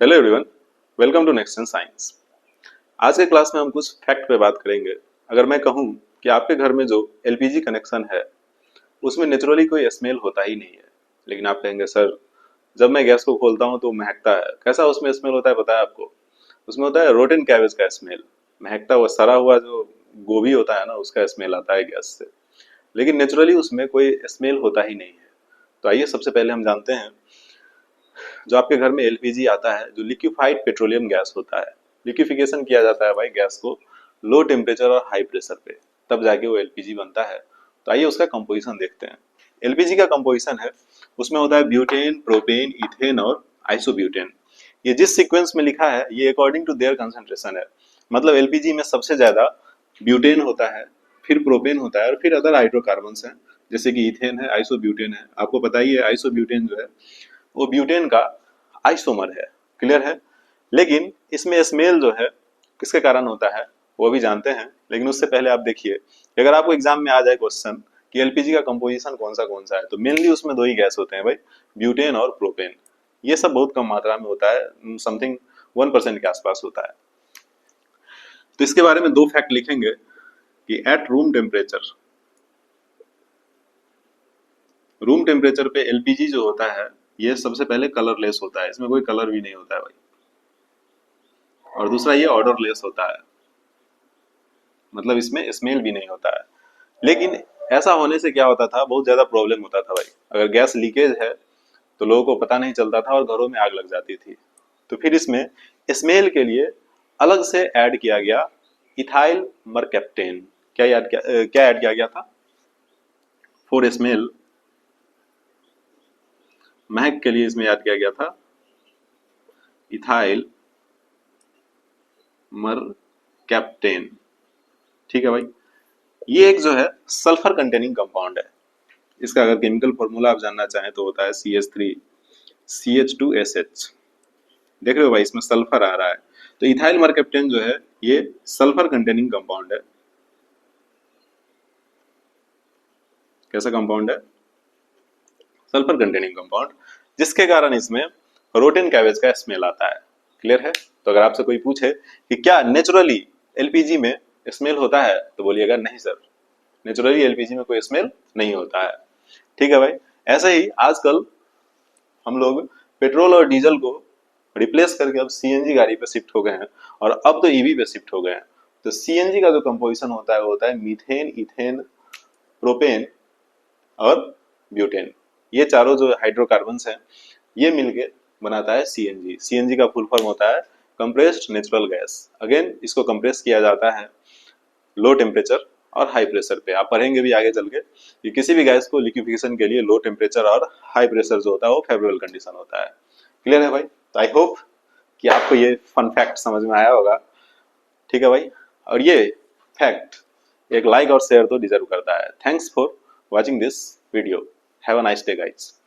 Hello everyone, welcome to next in science. आज के class में हम कुछ फैक्ट पे बात करेंगे। अगर मैं कहूँ कि आपके घर में जो एलपीजी कनेक्शन है उसमें नेचुरली कोई स्मेल होता ही नहीं है, लेकिन आप कहेंगे सर जब मैं गैस को खोलता हूँ तो महकता है। कैसा उसमें स्मेल होता है पता है आपको? उसमें होता है रोटन कैबेज का स्मेल, महकता हुआ सड़ा हुआ जो गोभी होता है ना उसका स्मेल आता है गैस से। लेकिन नेचुरली उसमें कोई स्मेल होता ही नहीं है। तो आइए सबसे पहले हम जानते हैं, जो आपके घर में एलपीजी आता है जो लिक्विफाइड पेट्रोलियम गैस होता है, लिक्विफिकेशन किया जाता है भाई गैस को लो टेम्परेचर और हाई प्रेशर पे, तब जाके वो एलपीजी बनता है। तो आइए उसका कंपोजिशन देखते हैं। एलपीजी का कंपोजिशन है, उसमें होता है ब्यूटेन, प्रोपेन, इथेन और आइसोब्यूटेन। ये जिस सीक्वेंस में लिखा है ये अकॉर्डिंग टू देयर कंसंट्रेशन है। मतलब एलपीजी में सबसे ज्यादा ब्यूटेन होता है, फिर प्रोपेन होता है और फिर अदर हाइड्रोकार्बन्स हैं, जैसे कि इथेन है, आइसोब्यूटेन है। आपको पता ही है आइसोब्यूटेन जो है वो ब्यूटेन का आइसोमर है। क्लियर है? लेकिन इसमें स्मेल जो है किसके कारण होता है वो भी जानते हैं, लेकिन उससे पहले आप देखिए कि अगर आपको एग्जाम में आ जाए क्वेश्चन कि एलपीजी का कंपोजिशन कौन सा है, तो मेनली उसमें दो ही गैस होते हैं भाई, ब्यूटेन और प्रोपेन। ये सब बहुत कम मात्रा में होता है, समथिंग 1% के आसपास होता है। तो इसके बारे में दो फैक्ट लिखेंगे कि एट रूम टेम्परेचर पे एलपीजी जो होता है ये सबसे पहले कलरलेस होता है, इसमें कोई कलर भी नहीं होता है भाई। और दूसरा ये ऑर्डरलेस होता है, मतलब इसमें स्मेल भी नहीं होता है। लेकिन ऐसा होने से क्या होता था, बहुत ज्यादा प्रॉब्लम होता था भाई। अगर गैस लीकेज है तो लोगों को पता नहीं चलता था और घरों में आग लग जाती थी। तो फिर इसमें स्मेल के लिए अलग से ऐड किया गया इथाइल मरकैप्टेन। क्या ऐड किया गया था? फॉर स्मेल, महक के लिए इसमें ऐड किया गया था इथाइल मरकैप्टेन। ठीक है भाई। ये एक जो है सल्फर कंटेनिंग कंपाउंड है। इसका अगर केमिकल फॉर्मूला आप जानना चाहें तो होता है CH3CH2SH। देख रहे हो भाई इसमें सल्फर आ रहा है। तो इथाइल मरकैप्टेन जो है ये सल्फर कंटेनिंग कंपाउंड है। कैसा कंपाउंड है? सल्फर कंटेनिंग कंपाउंड, जिसके कारण इसमें रोटेन कैबेज का स्मेल आता है। क्लियर है? तो अगर आपसे कोई पूछे कि क्या नेचुरली एलपीजी में स्मेल होता है तो बोलिएगा नहीं सर, नेचुरली एलपीजी में कोई स्मेल नहीं होता है। ठीक है भाई। ऐसे ही आजकल हम लोग पेट्रोल और डीजल को रिप्लेस करके अब सीएनजी गाड़ी पे शिफ्ट हो गए हैं और अब तो ईवी पे शिफ्ट हो गए हैं। तो सीएनजी का जो कंपोजिशन होता है वो होता है मीथेन, इथेन, प्रोपेन और ब्यूटेन। ये चारों जो हाइड्रोकार्बन्स हैं ये मिलके बनाता है सीएनजी। सीएनजी का फुल फॉर्म होता है कंप्रेस्ड नेचुरल गैस। अगेन इसको कंप्रेस किया जाता है लो टेम्परेचर और हाई प्रेशर पे। आप पढ़ेंगे भी आगे चल के कि किसी भी गैस को लिक्विफिकेशन के लिए लो टेम्परेचर और हाई प्रेशर जो होता है वो फेवरेबल कंडीशन होता है। क्लियर है भाई? तो आई होप कि आपको ये फन फैक्ट समझ में आया होगा। ठीक है भाई। और ये फैक्ट एक लाइक और शेयर तो डिजर्व करता है। Thanks for watching this video. Have a nice day guys.